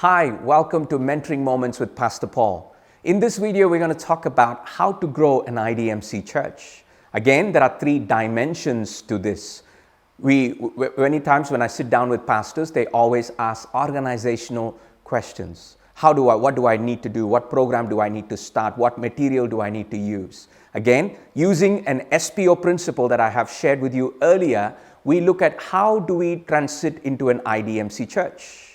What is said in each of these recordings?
Hi, welcome to Mentoring Moments with Pastor Paul. In this video, we're going to talk about how to grow an IDMC church. Again, there are three dimensions to this. Many times when I sit down with pastors, they always ask organizational questions. What do I need to do? What program do I need to start? What material do I need to use? Again, using an SPO principle that I have shared with you earlier, we look at how do we transit into an IDMC church.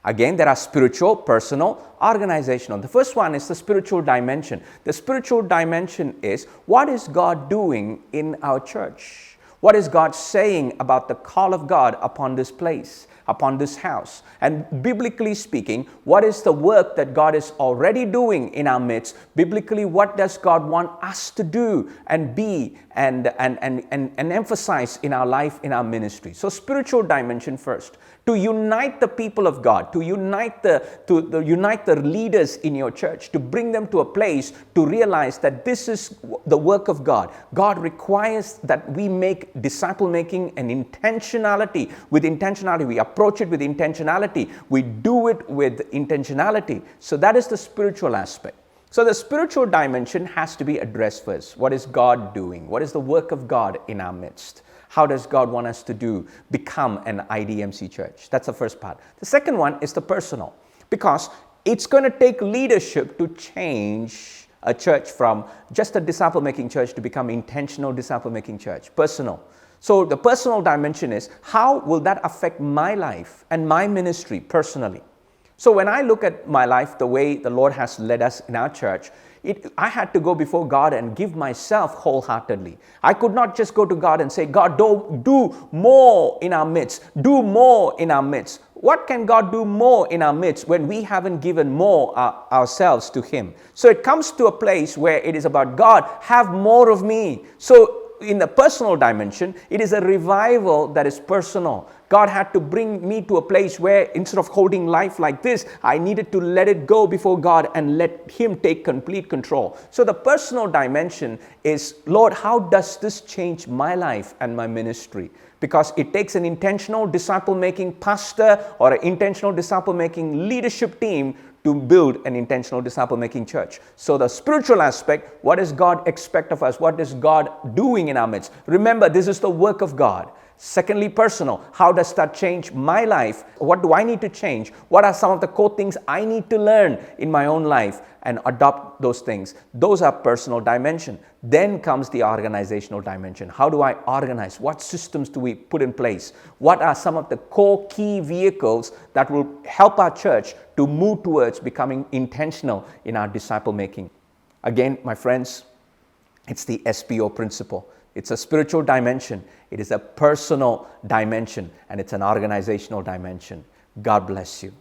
Again, there are spiritual, personal, organizational. The first one is the spiritual dimension. The spiritual dimension is, what is God doing in our church? What is God saying about the call of God upon this place, upon this house? And biblically speaking, what is the work that God is already doing in our midst? Biblically, what does God want us to do and be and emphasize in our life, in our ministry? So spiritual dimension first. To unite the people of God, to unite the leaders in your church, to bring them to a place to realize that this is the work of God. God requires that we make disciple making an intentionality. With intentionality, we approach it with intentionality. We do it with intentionality. So that is the spiritual aspect. So the spiritual dimension has to be addressed first. What is God doing? What is the work of God in our midst? How does God want us to become an IDMC church? That's the first part. The second one is the personal, because it's going to take leadership to change a church from just a disciple-making church to become intentional disciple-making church. Personal. So the personal dimension is, how will that affect my life and my ministry personally? So when I look at my life, the way the Lord has led us in our church, I had to go before God and give myself wholeheartedly. I could not just go to God and say, God, do more in our midst. Do more in our midst. What can God do more in our midst when we haven't given more ourselves to Him? So it comes to a place where it is about, God, have more of me. So in the personal dimension, it is a revival that is personal. God had to bring me to a place where instead of holding life like this, I needed to let it go before God and let Him take complete control. So the personal dimension is, Lord, how does this change my life and my ministry? Because it takes an intentional disciple-making pastor or an intentional disciple-making leadership team to build an intentional disciple-making church. So the spiritual aspect, what does God expect of us? What is God doing in our midst? Remember, this is the work of God. Secondly, personal. How does that change my life? What do I need to change? What are some of the core things I need to learn in my own life and adopt those things? Those are personal dimension. Then comes the organizational dimension. How do I organize? What systems do we put in place? What are some of the core key vehicles that will help our church to move towards becoming intentional in our disciple making? Again, my friends, it's the SPO principle. It's a spiritual dimension, it is a personal dimension, and it's an organizational dimension. God bless you.